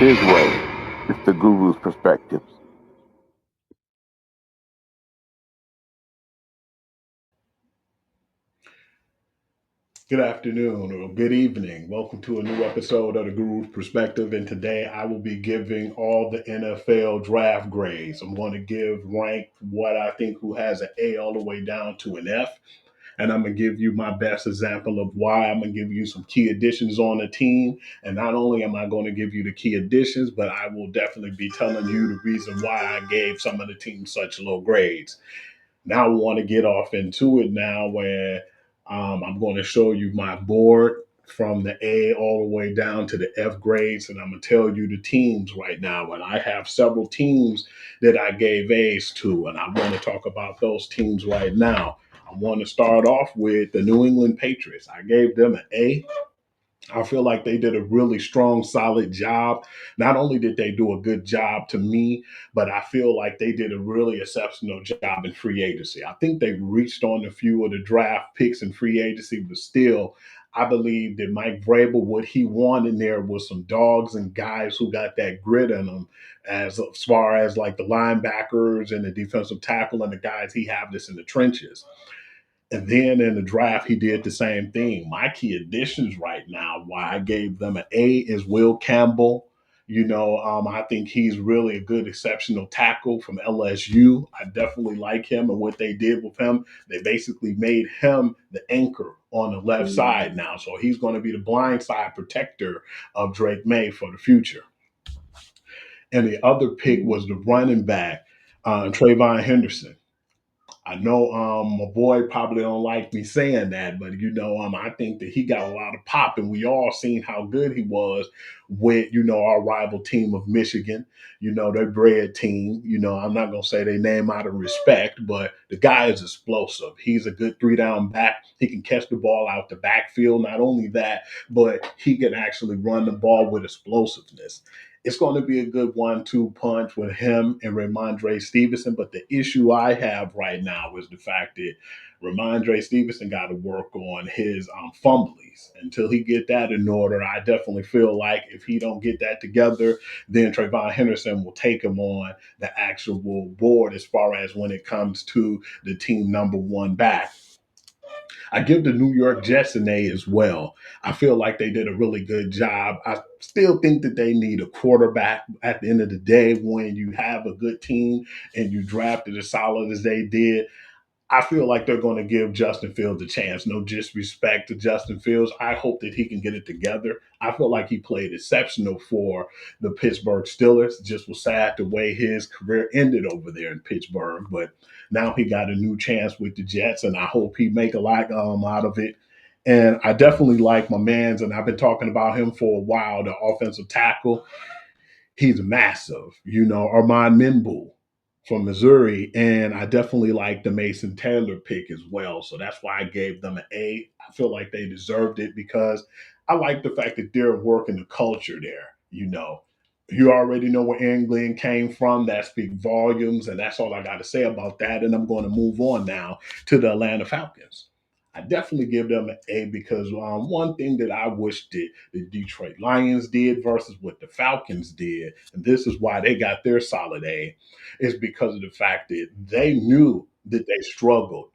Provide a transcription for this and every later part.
his way. It's the Guru's Perspectives. Good afternoon or good evening. Welcome to a new episode of the Guru's Perspective. And today I will be giving all the NFL draft grades. I'm going to give rank what I think who has an A all the way down to an F. And I'm going to give you my best example of why. I'm going to give you some key additions on the team. And not only am I going to give you the key additions, but I will definitely be telling you the reason why I gave some of the teams such low grades. Now I want to get off into it now where I'm going to show you my board from the A all the way down to the F grades. And I'm going to tell you the teams right now. And I have several teams that I gave A's to. And I want to talk about those teams right now. I want to start off with the New England Patriots. I gave them an A. I feel like they did a really strong, solid job. Not only did they do a good job to me, but I feel like they did a really exceptional job in free agency. I think they reached on a few of the draft picks in free agency, but still, I believe that Mike Vrabel, what he wanted there was some dogs and guys who got that grit in them, as far as like the linebackers and the defensive tackle and the guys he have this in the trenches. And then in the draft, he did the same thing. My key additions right now, why I gave them an A, is Will Campbell. I think he's really a good, exceptional tackle from LSU. I definitely like him and what they did with him. They basically made him the anchor on the left side now. So he's going to be the blind side protector of Drake May for the future. And the other pick was the running back, Trayvon Henderson. I know my boy probably don't like me saying that, but I think that he got a lot of pop, and we all seen how good he was with our rival team of Michigan. Their bread team. I'm not gonna say their name out of respect, but the guy is explosive. He's a good three down back. He can catch the ball out the backfield. Not only that, but he can actually run the ball with explosiveness. It's going to be a good 1-2 punch with him and Ramondre Stevenson. But the issue I have right now is the fact that Ramondre Stevenson got to work on his fumblies. Until he get that in order, I definitely feel like if he don't get that together, then Trayvon Henderson will take him on the actual board as far as when it comes to the team number one back. I give the New York Jets an A as well. I feel like they did a really good job. I still think that they need a quarterback at the end of the day when you have a good team and you drafted as solid as they did. I feel like they're going to give Justin Fields a chance. No disrespect to Justin Fields. I hope that he can get it together. I feel like he played exceptional for the Pittsburgh Steelers. Just was sad the way his career ended over there in Pittsburgh, but now he got a new chance with the Jets, and I hope he make a lot out of it. And I definitely like my man's, and I've been talking about him for a while. The offensive tackle, he's massive. Armand Minbu from Missouri, and I definitely like the Mason Taylor pick as well. So that's why I gave them an A. I feel like they deserved it because I like the fact that they're working the culture there. You already know where England came from. That speaks volumes, and that's all I got to say about that. And I'm going to move on now to the Atlanta Falcons. I definitely give them an A because one thing that I wish that the Detroit Lions did versus what the Falcons did, and this is why they got their solid A, is because of the fact that they knew that they struggled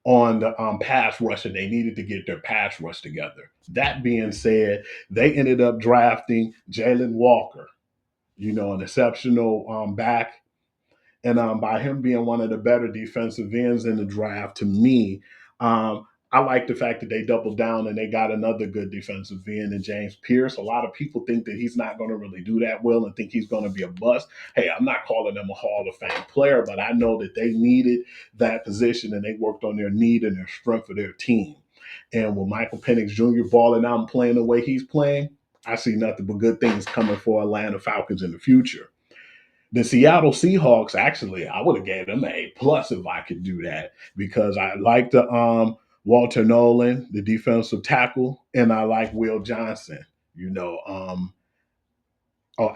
on the pass rush and they needed to get their pass rush together. That being said, they ended up drafting Jalen Walker, an exceptional back, and by him being one of the better defensive ends in the draft, to me, I like the fact that they doubled down and they got another good defensive end in James Pierce. A lot of people think that he's not going to really do that well and think he's going to be a bust. Hey, I'm not calling him a Hall of Fame player, but I know that they needed that position and they worked on their need and their strength of their team. And with Michael Penix Jr. balling out and playing the way he's playing, I see nothing but good things coming for Atlanta Falcons in the future. The Seattle Seahawks, actually, I would have gave them an A plus if I could do that because I like the Walter Nolan, the defensive tackle, and I like Will Johnson. You know,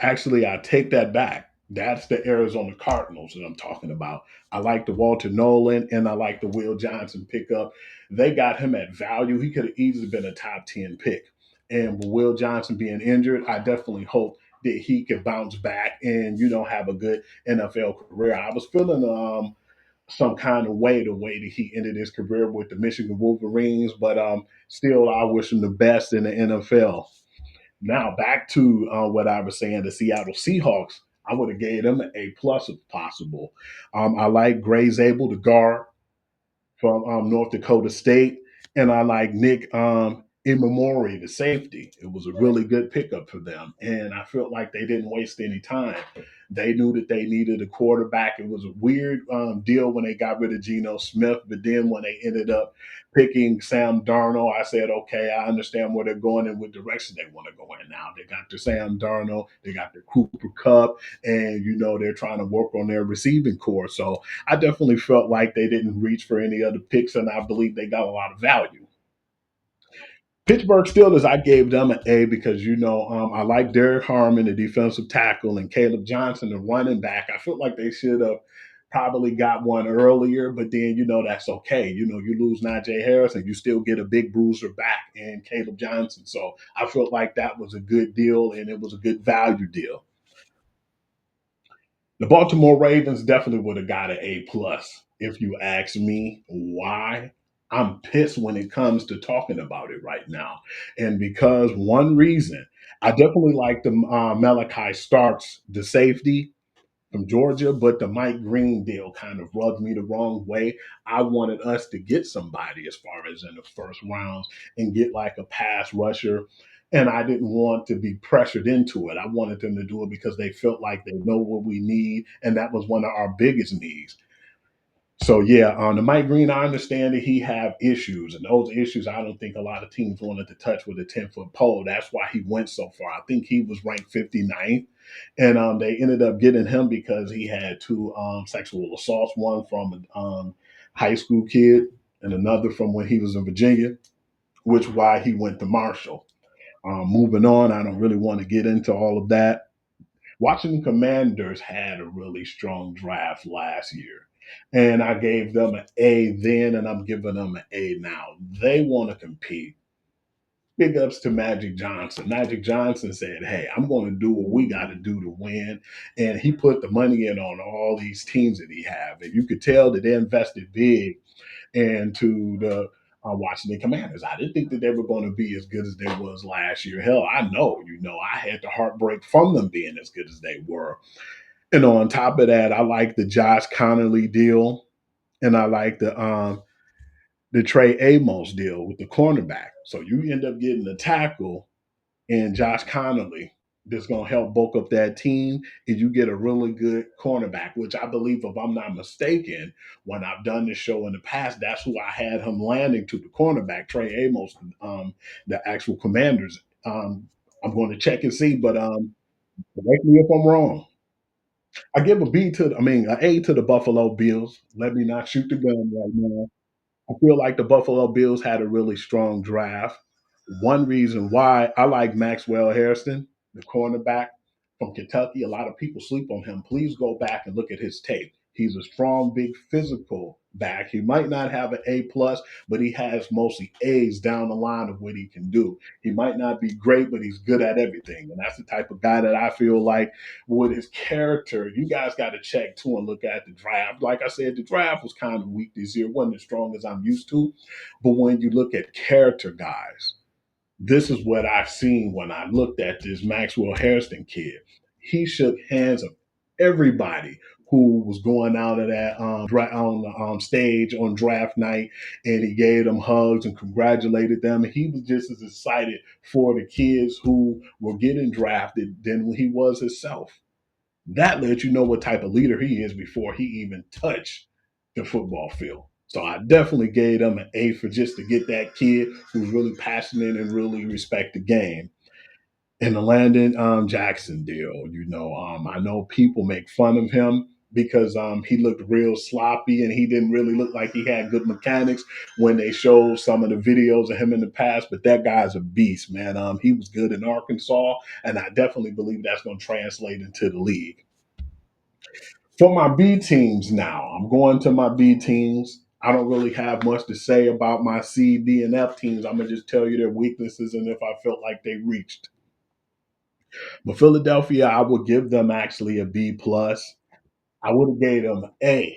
actually, I take that back. That's the Arizona Cardinals that I'm talking about. I like the Walter Nolan and I like the Will Johnson pickup. They got him at value. He could have easily been a top 10 pick. And with Will Johnson being injured, I definitely hope that he could bounce back and have a good NFL career. I was feeling some kind of way the way that he ended his career with the Michigan Wolverines, but still I wish him the best in the NFL. Now back to what I was saying, the Seattle Seahawks. I would have gave them an A plus if possible. I like Gray Zabel, the guard from North Dakota State, and I like Nick Imamori, the safety. It was a really good pickup for them, and I felt like they didn't waste any time. They knew that they needed a quarterback. It was a weird deal when they got rid of Geno Smith, but then when they ended up picking Sam Darnold, I said, okay, I understand where they're going and what direction they want to go in now. They got the Sam Darnold, they got the Cooper Cup, and they're trying to work on their receiving core. So I definitely felt like they didn't reach for any other picks, and I believe they got a lot of value. Pittsburgh Steelers, I gave them an A because I like Derek Harmon, the defensive tackle, and Caleb Johnson, the running back. I feel like they should have probably got one earlier, but then that's okay. You lose Najee Harris, and you still get a big bruiser back in Caleb Johnson. So I felt like that was a good deal, and it was a good value deal. The Baltimore Ravens definitely would have got an A plus if you ask me why. I'm pissed when it comes to talking about it right now, and because one reason I definitely like the Malachi Starks, the safety from Georgia, but the Mike Green deal kind of rubbed me the wrong way. I wanted us to get somebody as far as in the first rounds and get like a pass rusher. And I didn't want to be pressured into it. I wanted them to do it because they felt like they know what we need. And that was one of our biggest needs. So yeah, on the Mike Green, I understand that he have issues, and those issues I don't think a lot of teams wanted to touch with a 10-foot pole. That's why he went so far. I think he was ranked 59th, and they ended up getting him because he had two sexual assaults, one from a high school kid and another from when he was in Virginia, which why he went to Marshall. Moving on, I don't really want to get into all of that. Washington Commanders had a really strong draft last year. And I gave them an A then, and I'm giving them an A now. They want to compete. Big ups to Magic Johnson. Magic Johnson said, hey, I'm going to do what we got to do to win. And he put the money in on all these teams that he have. And you could tell that they invested big into the Washington Commanders. I didn't think that they were going to be as good as they was last year. Hell, I know, I had the heartbreak from them being as good as they were. And on top of that, I like the Josh Connolly deal, and I like the Trey Amos deal with the cornerback. So you end up getting the tackle and Josh Connolly that's going to help bulk up that team, and you get a really good cornerback, which I believe, if I'm not mistaken, when I've done this show in the past, that's who I had him landing to the cornerback, Trey Amos, the actual Commanders. I'm going to check and see, but correct me if I'm wrong. I give an A to the Buffalo Bills. Let me not shoot the gun right now. I feel like the Buffalo Bills had a really strong draft. One reason why I like Maxwell Harrison, the cornerback from Kentucky. A lot of people sleep on him. Please go back and look at his tape. He's a strong, big, physical back. He might not have an A plus, but he has mostly A's down the line of what he can do. He might not be great, but he's good at everything. And that's the type of guy that I feel like with his character, you guys got to check too and look at the draft. Like I said, the draft was kind of weak this year. It wasn't as strong as I'm used to. But when you look at character guys, this is what I've seen when I looked at this Maxwell Harrison kid. He shook hands of everybody who was going out of that on the stage on draft night, and he gave them hugs and congratulated them. He was just as excited for the kids who were getting drafted than he was himself. That lets you know what type of leader he is before he even touched the football field. So I definitely gave them an A for just to get that kid who's really passionate and really respect the game. And the Landon Jackson deal, I know people make fun of him because he looked real sloppy and he didn't really look like he had good mechanics when they showed some of the videos of him in the past. But that guy's a beast, man. He was good in Arkansas, and I definitely believe that's going to translate into the league. For my B teams now, I'm going to my B teams. I don't really have much to say about my C, D, and F teams. I'm gonna just tell you their weaknesses and if I felt like they reached. But Philadelphia, I would give them actually a B plus. I would have gave them A,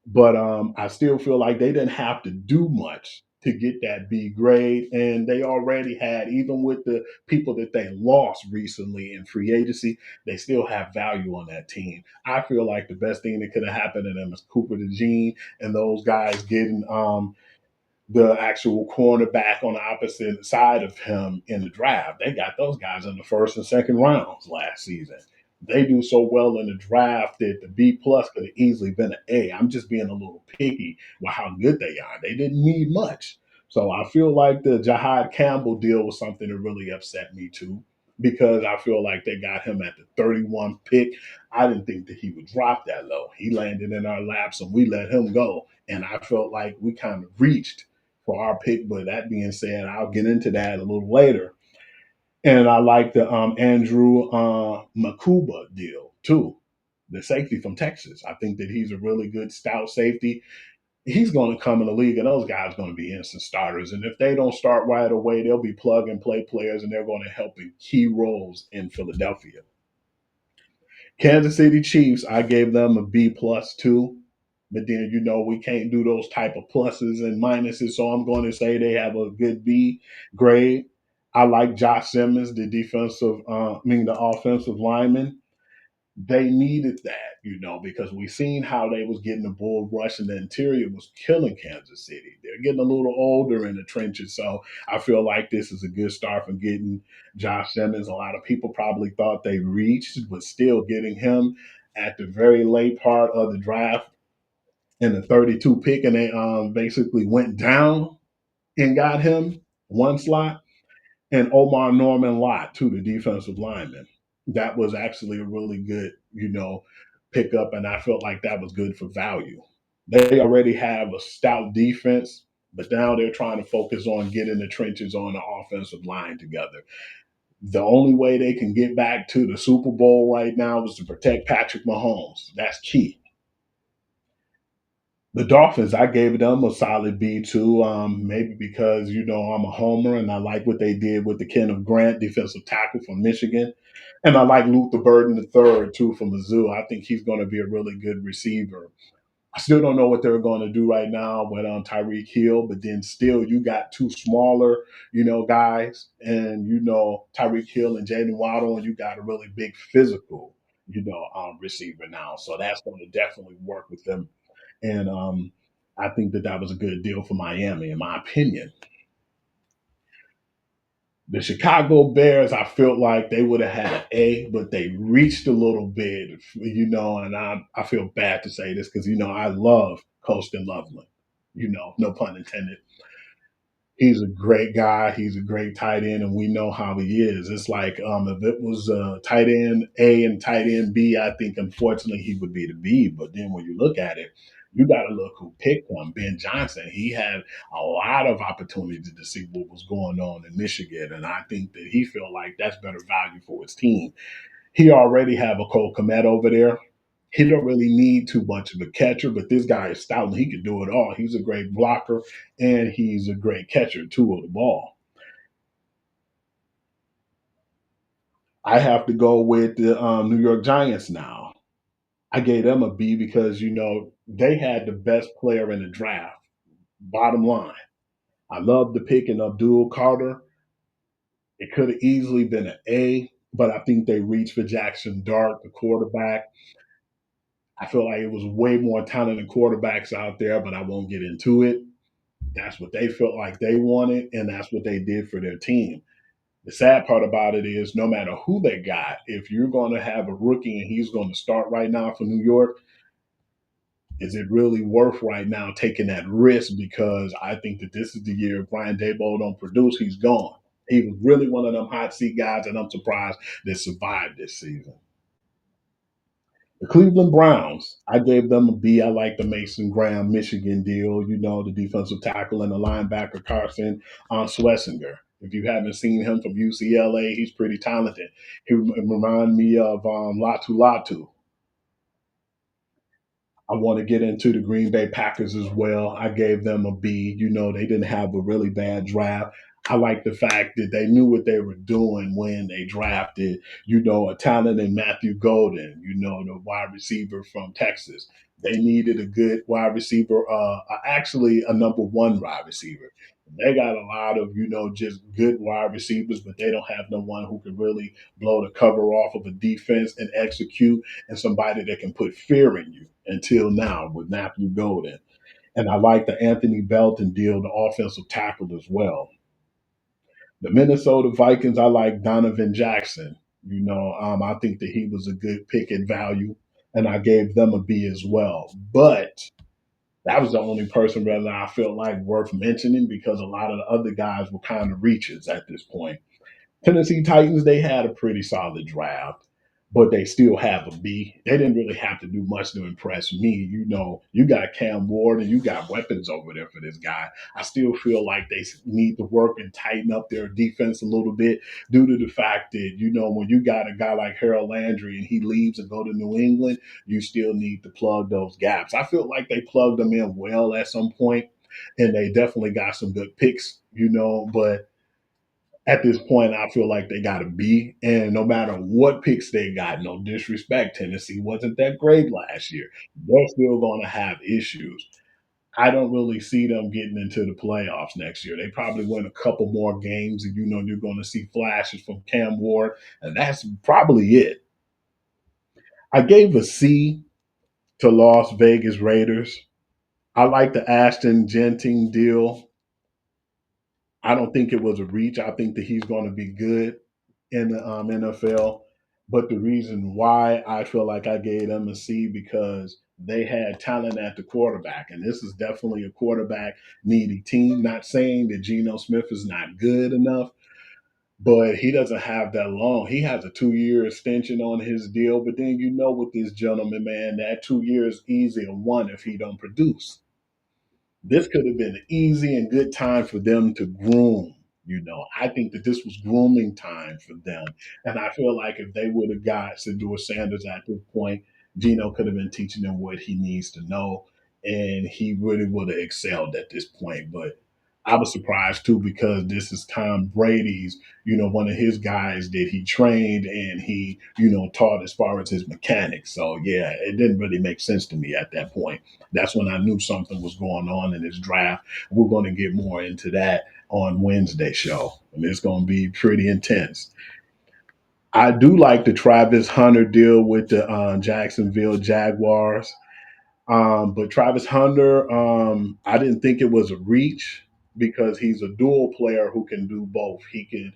but I still feel like they didn't have to do much to get that B grade, and they already had, even with the people that they lost recently in free agency, they still have value on that team. I feel like the best thing that could have happened to them is Cooper DeJean and those guys getting the actual cornerback on the opposite side of him in the draft. They got those guys in the first and second rounds last season. They do so well in the draft that the B plus could have easily been an A. I'm just being a little picky with how good they are. They didn't need much. So I feel like the Jahad Campbell deal was something that really upset me too, because I feel like they got him at the 31 pick. I didn't think that he would drop that low. He landed in our laps and we let him go. And I felt like we kind of reached for our pick. But that being said, I'll get into that a little later. And I like the Andrew Makuba deal too, the safety from Texas. I think that he's a really good stout safety. He's going to come in the league, and those guys are going to be instant starters. And if they don't start right away, they'll be plug and play players, and they're going to help in key roles in Philadelphia. Kansas City Chiefs, I gave them a B plus too. But then we can't do those type of pluses and minuses, so I'm going to say they have a good B grade. I like Josh Simmons, the the offensive lineman. They needed that, because we seen how they was getting the bull rush and the interior was killing Kansas City. They're getting a little older in the trenches, so I feel like this is a good start for getting Josh Simmons. A lot of people probably thought they reached, but still getting him at the very late part of the draft in the 32 pick, and they basically went down and got him one slot, and Omar Norman Lott, too, the defensive lineman. That was actually a really good, pickup, and I felt like that was good for value. They already have a stout defense, but now they're trying to focus on getting the trenches on the offensive line together. The only way they can get back to the Super Bowl right now is to protect Patrick Mahomes. That's key. The Dolphins, I gave them a solid B too. Maybe because I'm a homer and I like what they did with the Kenneth Grant defensive tackle from Michigan, and I like Luther Burden the third too from Mizzou. I think he's going to be a really good receiver. I still don't know what they're going to do right now with Tyreek Hill, but then still you got two smaller, guys, and Tyreek Hill and Jaden Waddle, and you got a really big physical, receiver now. So that's going to definitely work with them, and I think that that was a good deal for Miami, in my opinion. The Chicago Bears, I felt like they would have had an A, but they reached a little bit, and I feel bad to say this because, I love Colston Loveland, no pun intended. He's a great guy. He's a great tight end, and we know how he is. It's like if it was tight end A and tight end B, I think unfortunately he would be the B. But then when you look at it, you got to look who picked him. Ben Johnson. He had a lot of opportunities to see what was going on in Michigan, and I think that he felt like that's better value for his team. He already have a Cole Komet over there. He don't really need too much of a catcher, but this guy is stout and he can do it all. He's a great blocker and he's a great catcher too of the ball. I have to go with the New York Giants now. I gave them a B because they had the best player in the draft. Bottom line, I love the pick in Abdul Carter. It could have easily been an A, but I think they reached for Jackson Dart, the quarterback. I feel like it was way more talented quarterbacks out there, but I won't get into it. That's what they felt like they wanted, and that's what they did for their team. The sad part about it is no matter who they got, if you're going to have a rookie and he's going to start right now for New York, is it really worth right now taking that risk? Because I think that this is the year if Brian Daboll don't produce, he's gone. He was really one of them hot seat guys, and I'm surprised they survived this season. The Cleveland Browns, I gave them a B. I like the Mason Graham, Michigan deal, the defensive tackle and the linebacker Carson Schlesinger. If you haven't seen him from UCLA, he's pretty talented. He reminds me of Latu Latu. I want to get into the Green Bay Packers as well. I gave them a B. They didn't have a really bad draft. I like the fact that they knew what they were doing when they drafted, a talent in Matthew Golden, the wide receiver from Texas. They needed a good wide receiver, actually a number one wide receiver. They got a lot of, just good wide receivers, but they don't have no one who can really blow the cover off of a defense and execute, and somebody that can put fear in you until now with Matthew Golden. And I like the Anthony Belton deal, the offensive tackle as well. The Minnesota Vikings, I like Donovan Jackson. I think that he was a good pick at value, and I gave them a B as well. But that was the only person that I felt like worth mentioning because a lot of the other guys were kind of reaches at this point. Tennessee Titans, they had a pretty solid draft, but they still have a B. They didn't really have to do much to impress me. You got Cam Ward and you got weapons over there for this guy. I still feel like they need to work and tighten up their defense a little bit due to the fact that, when you got a guy like Harold Landry and he leaves and go to New England, you still need to plug those gaps. I feel like they plugged them in well at some point, and they definitely got some good picks, but at this point, I feel like they got to be. And no matter what picks they got, no disrespect, Tennessee wasn't that great last year. They're still going to have issues. I don't really see them getting into the playoffs next year. They probably win a couple more games, and you're going to see flashes from Cam Ward, and that's probably it. I gave a C to Las Vegas Raiders. I like the Ashton Genting deal. I don't think it was a reach. I think that he's going to be good in the NFL. But the reason why I feel like I gave them a C because they had talent at the quarterback, and this is definitely a quarterback needy team. Not saying that Geno Smith is not good enough, but he doesn't have that long. He has a 2 year extension on his deal. But then with this gentleman, man, that 2 years easy to one if he don't produce. This could have been an easy and good time for them to groom. I think that this was grooming time for them. And I feel like if they would have got Sador Sanders at this point, Gino could have been teaching him what he needs to know. And he really would have excelled at this point. But I was surprised too because this is Tom Brady's, one of his guys that he trained and he, taught as far as his mechanics. So yeah, it didn't really make sense to me at that point. That's when I knew something was going on in this draft. We're going to get more into that on Wednesday show, and it's going to be pretty intense. I do like the Travis Hunter deal with the Jacksonville Jaguars. But Travis Hunter, I didn't think it was a reach because he's a dual player who can do both. He can,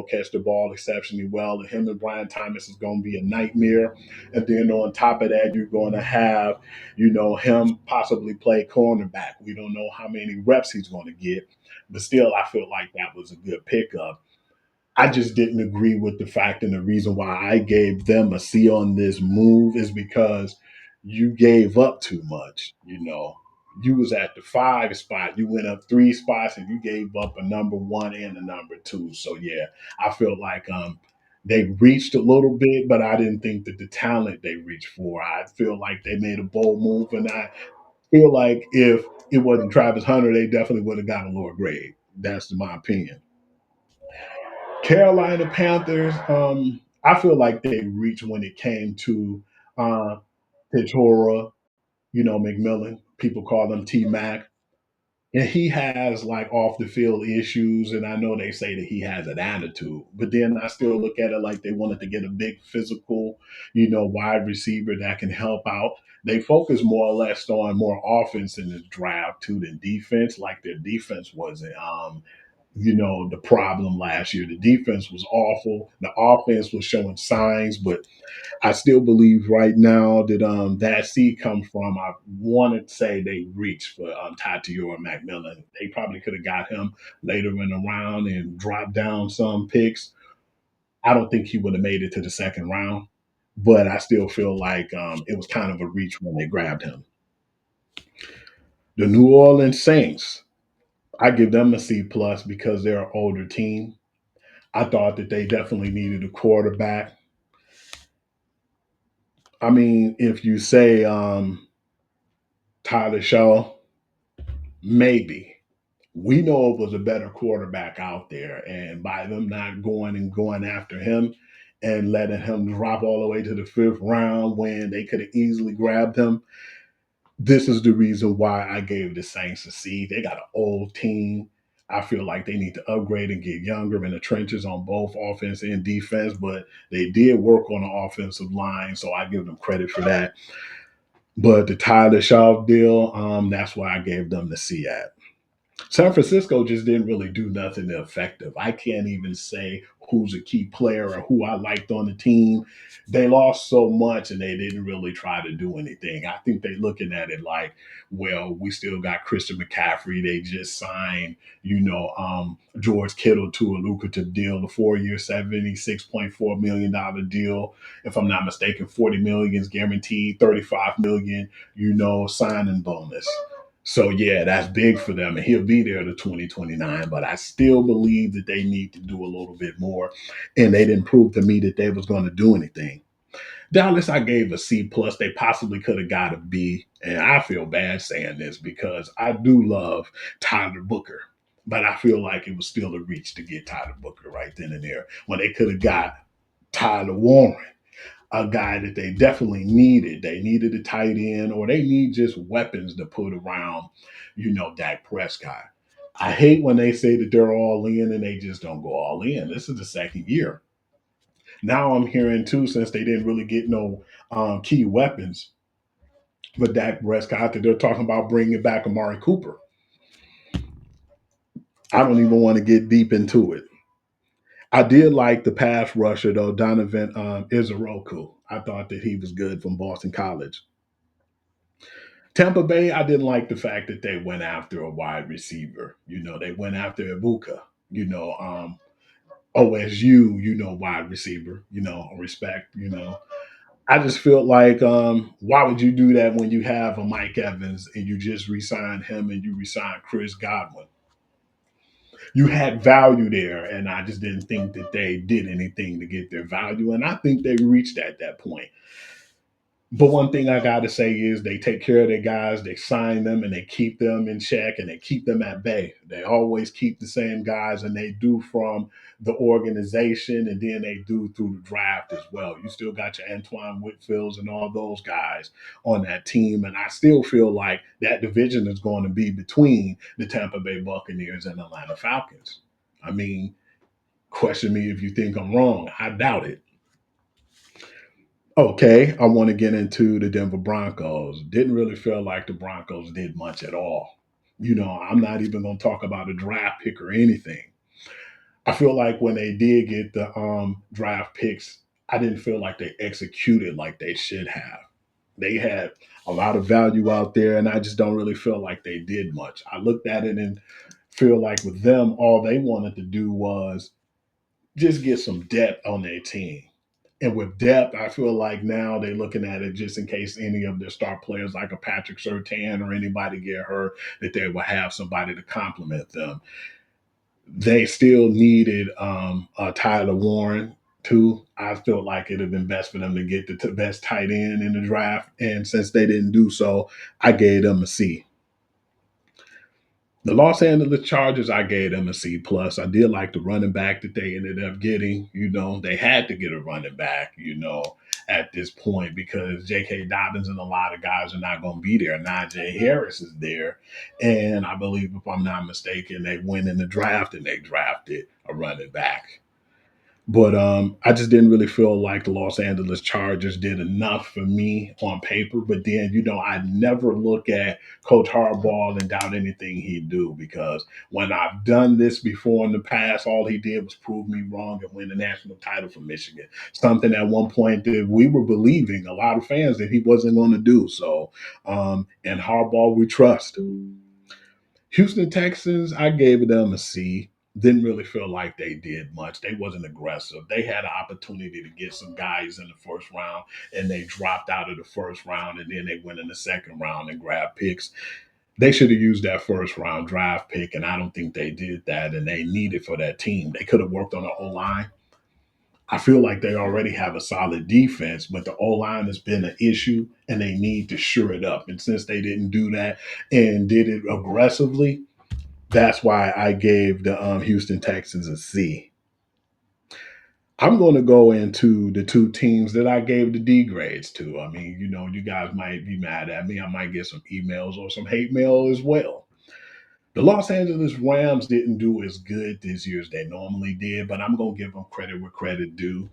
catch the ball exceptionally well. And him and Brian Thomas is going to be a nightmare. And then on top of that, you're going to have, him possibly play cornerback. We don't know how many reps he's going to get, but still, I feel like that was a good pickup. I just didn't agree with the fact and the reason why I gave them a C on this move is because you gave up too much. You was at the 5 spot, you went up 3 spots and you gave up a number one and a number two. So yeah, I feel like they reached a little bit, but I didn't think that the talent they reached for. I feel like they made a bold move, and I feel like if it wasn't Travis Hunter, they definitely would have got a lower grade. That's my opinion. Carolina Panthers, I feel like they reached when it came to uh, Petora, McMillan. People call him T Mac. And he has like off the field issues. And I know they say that he has an attitude, but then I still look at it like they wanted to get a big physical, wide receiver that can help out. They focus more or less on more offense in this draft too than defense. Like their defense wasn't the problem last year. The defense was awful. The offense was showing signs, but I still believe right now that that seed comes from. I want to say they reached for Tatia or Macmillan. They probably could have got him later in the round and dropped down some picks. I don't think he would have made it to the second round, but I still feel like it was kind of a reach when they grabbed him. The New Orleans Saints, I give them a C plus because they're an older team. I thought that they definitely needed a quarterback. I mean, if you say Tyler Shaw, maybe. We know it was a better quarterback out there. And by them not going after him and letting him drop all the way to the fifth round when they could have easily grabbed him, this is the reason why I gave the Saints a C. They got an old team. I feel like they need to upgrade and get younger in the trenches on both offense and defense, but they did work on the offensive line, so I give them credit for that. But the Tyler Shaw deal, that's why I gave them the C at. San Francisco just didn't really do nothing effective. I can't even say who's a key player or who I liked on the team. They lost so much and they didn't really try to do anything. I think they're looking at it like, well, we still got Christian McCaffrey. They just signed, George Kittle to a lucrative deal, the 4 year, $76.4 million deal. If I'm not mistaken, 40 million is guaranteed, 35 million, signing bonus. So yeah, that's big for them, and he'll be there to 2029. But I still believe that they need to do a little bit more, and they didn't prove to me that they was going to do anything. Dallas, I gave a C plus. They possibly could have got a B, and I feel bad saying this because I do love Tyler Booker, but I feel like it was still a reach to get Tyler Booker right then and there when they could have got Tyler Warren, a guy that they definitely needed. They needed a tight end, or they need just weapons to put around, Dak Prescott. I hate when they say that they're all in and they just don't go all in. This is the second year. Now I'm hearing too, since they didn't really get no key weapons for Dak Prescott, that they're talking about bringing back Amari Cooper. I don't even want to get deep into it. I did like the pass rusher though, Donovan Izoroku. I thought that he was good from Boston College. Tampa Bay, I didn't like the fact that they went after a wide receiver. They went after Ibuka, OSU, wide receiver, respect, I just feel like, why would you do that when you have a Mike Evans and you just re-signed him and you re-signed Chris Godwin? You had value there, and I just didn't think that they did anything to get their value, and I think they reached at that point. But one thing I got to say is they take care of their guys, they sign them, and they keep them in check, and they keep them at bay. They always keep the same guys, and they do from the organization, and then they do through the draft as well. You still got your Antoine Whitfields and all those guys on that team, and I still feel like that division is going to be between the Tampa Bay Buccaneers and Atlanta Falcons. I mean, question me if you think I'm wrong. I doubt it. Okay, I want to get into the Denver Broncos. Didn't really feel like the Broncos did much at all. I'm not even going to talk about a draft pick or anything. I feel like when they did get the draft picks, I didn't feel like they executed like they should have. They had a lot of value out there, and I just don't really feel like they did much. I looked at it and feel like with them, all they wanted to do was just get some depth on their team. And with depth, I feel like now they're looking at it just in case any of their star players, like a Patrick Surtain or anybody, get hurt, that they will have somebody to complement them. They still needed Tyler Warren too. I felt like it'd have been best for them to get the best tight end in the draft, and since they didn't do so, I gave them a C. The Los Angeles Chargers, I gave them a C plus. I did like the running back that they ended up getting. They had to get a running back, at this point because J.K. Dobbins and a lot of guys are not going to be there. Najee Harris is there. And I believe, if I'm not mistaken, they went in the draft and they drafted a running back. But I just didn't really feel like the Los Angeles Chargers did enough for me on paper. But then, I never look at Coach Harbaugh and doubt anything he do because when I've done this before in the past, all he did was prove me wrong and win the national title for Michigan. Something at one point that we were believing, a lot of fans, that he wasn't going to do. So, and Harbaugh, we trust. Houston Texans, I gave them a C. Didn't really feel like they did much. They wasn't aggressive. They had an opportunity to get some guys in the first round, and they dropped out of the first round, and then they went in the second round and grabbed picks. They should have used that first round draft pick, and I don't think they did that, and they needed for that team. They could have worked on the O line. I feel like they already have a solid defense, but the O line has been an issue, and they need to shore it up. And since they didn't do that and did it aggressively, That's why I gave the Houston Texans a C. I'm going to go into the two teams that I gave the D grades to. I mean, you guys might be mad at me. I might get some emails or some hate mail as well. The Los Angeles Rams didn't do as good this year as they normally did, but I'm going to give them credit where credit due.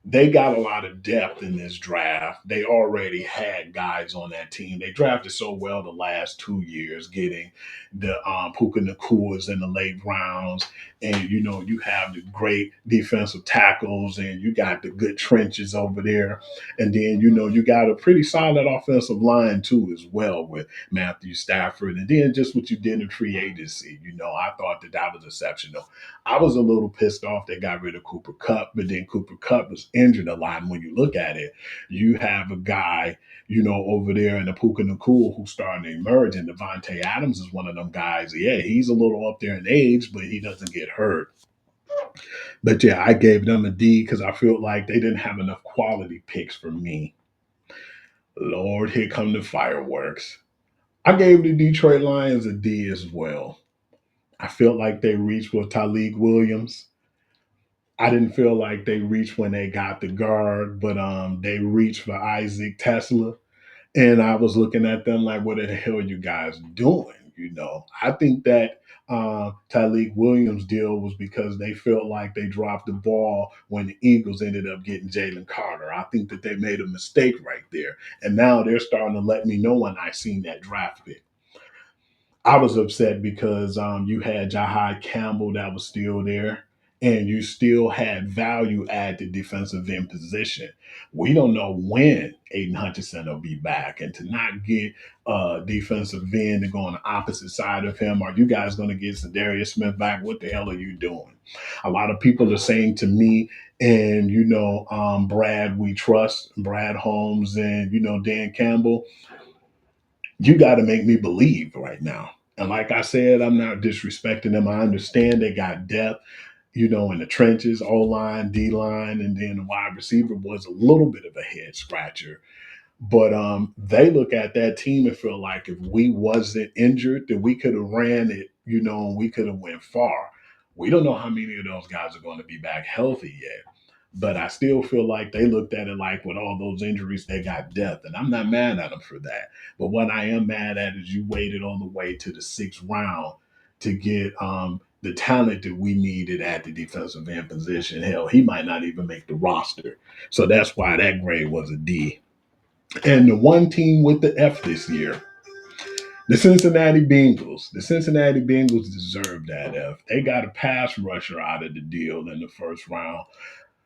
They got a lot of depth in this draft. They already had guys on that team. They drafted so well the last 2 years, getting the Puka Nakuas in the late rounds, and you have the great defensive tackles, and you got the good trenches over there, and then you got a pretty solid offensive line too as well with Matthew Stafford, and then just what you did in free agency. I thought that was exceptional. I was a little pissed off they got rid of Cooper Cup, but then Cooper Cup was injured a lot. And when you look at it, you have a guy, over there in the Puka Nakul who's starting to emerge, and Devontae Adams is one of them guys. Yeah, he's a little up there in age, but he doesn't get hurt. But yeah, I gave them a D because I feel like they didn't have enough quality picks for me. Lord, here come the fireworks. I gave the Detroit Lions a D as well. I felt like they reached with Tyleek Williams. I didn't feel like they reached when they got the guard, but they reached for Isaac Tesla. And I was looking at them like, what the hell are you guys doing? I think that Tyleek Williams deal was because they felt like they dropped the ball when the Eagles ended up getting Jalen Carter. I think that they made a mistake right there. And now they're starting to let me know when I seen that draft pick. I was upset because you had Jahai Campbell that was still there, and you still had value at the defensive end position. We don't know when Aiden Hutchinson will be back, and to not get defensive end to go on the opposite side of him, are you guys going to get Darius Smith back? What the hell are you doing? A lot of people are saying to me, and Brad, we trust Brad Holmes, and Dan Campbell, you got to make me believe right now. And like I said, I'm not disrespecting them. I understand they got depth, in the trenches, O line, D line, and then the wide receiver was a little bit of a head scratcher. But they look at that team and feel like if we wasn't injured, that we could have ran it, and we could have went far. We don't know how many of those guys are going to be back healthy yet. But I still feel like they looked at it like with all those injuries, they got depth. And I'm not mad at them for that. But what I am mad at is you waited all the way to the sixth round to get the talent that we needed at the defensive end position. Hell, he might not even make the roster. So that's why that grade was a D. And the one team with the F this year, the Cincinnati Bengals. The Cincinnati Bengals deserve that F. They got a pass rusher out of the deal in the first round,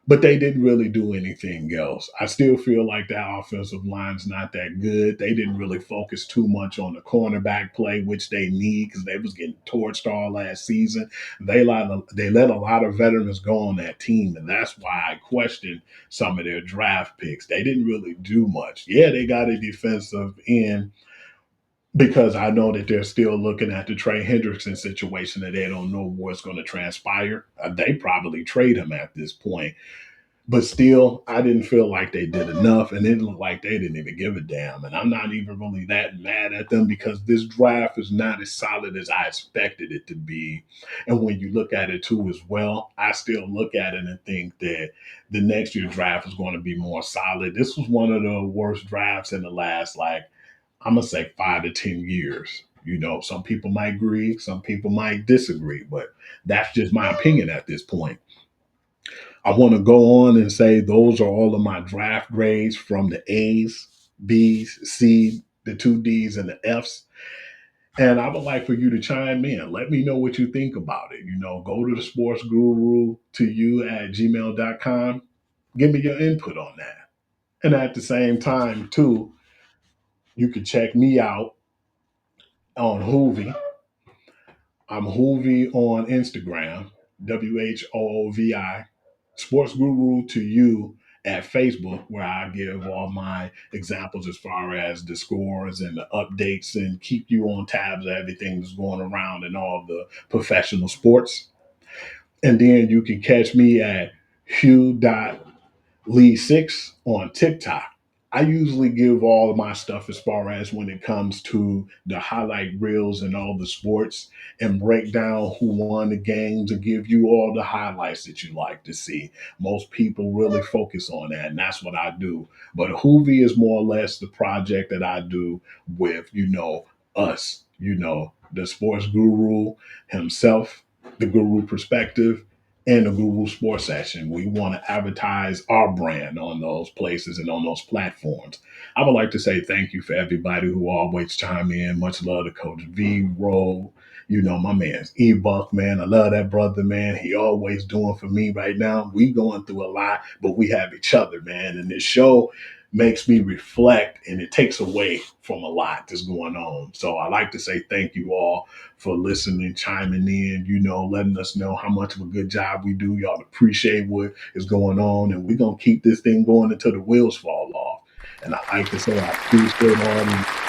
but they didn't really do anything else. I still feel like that offensive line's not that good. They didn't really focus too much on the cornerback play, which they need because they was getting torched all last season. They let a lot of veterans go on that team, and that's why I question some of their draft picks. They didn't really do much. Yeah, they got a defensive end because I know that they're still looking at the Trey Hendrickson situation and they don't know what's going to transpire. They probably trade him at this point, but still, I didn't feel like they did enough, and it looked like they didn't even give a damn. And I'm not even really that mad at them because this draft is not as solid as I expected it to be. And when you look at it too as well, I still look at it and think that the next year draft is going to be more solid. This was one of the worst drafts in the last, like, I'm gonna say 5 to 10 years. Some people might agree, some people might disagree, but that's just my opinion at this point. I want to go on and say those are all of my draft grades from the A's, B's, C, the two D's, and the F's. And I would like for you to chime in. Let me know what you think about it. Go to the sports guru to you at gmail.com. Give me your input on that. And at the same time, too, you can check me out on Hoovy. I'm Hoovy on Instagram, WHOOVI. Sports Guru to you at Facebook, where I give all my examples as far as the scores and the updates and keep you on tabs of everything that's going around in all the professional sports. And then you can catch me at Hugh.Lee6 on TikTok. I usually give all of my stuff as far as when it comes to the highlight reels and all the sports and break down who won the games and give you all the highlights that you like to see. Most people really focus on that, and that's what I do. But Hoovy is more or less the project that I do with, us, the sports guru himself, the guru perspective, and the Google Sports Session. We want to advertise our brand on those places and on those platforms. I would like to say thank you for everybody who always chime in. Much love to Coach V, Roll. My man's E-Buck, man. I love that brother, man. He always doing for me right now. We going through a lot, but we have each other, man. And this show makes me reflect and it takes away from a lot that's going on. So I like to say thank you all for listening, chiming in, letting us know how much of a good job we do. Y'all appreciate what is going on, and we're gonna keep this thing going until the wheels fall off. And I like to say I appreciate all the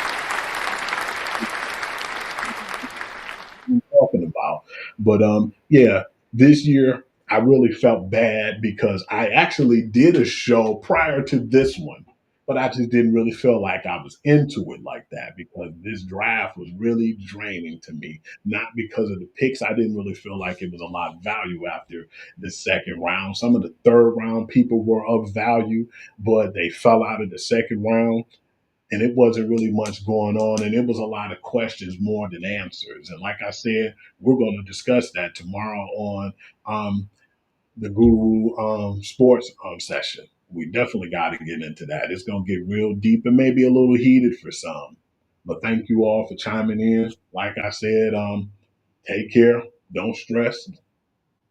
talking about. But yeah, this year I really felt bad because I actually did a show prior to this one, but I just didn't really feel like I was into it like that because this draft was really draining to me. Not because of the picks, I didn't really feel like it was a lot of value after the second round. Some of the third round people were of value, but they fell out of the second round and it wasn't really much going on and it was a lot of questions more than answers. And like I said, we're going to discuss that tomorrow on the Guru Sports session. We definitely got to get into that. It's going to get real deep and maybe a little heated for some. But thank you all for chiming in. Like I said, take care, don't stress,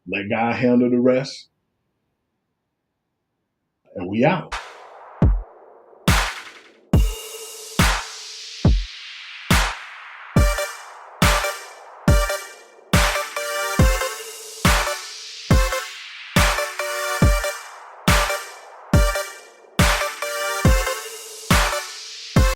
let God handle the rest, and we out.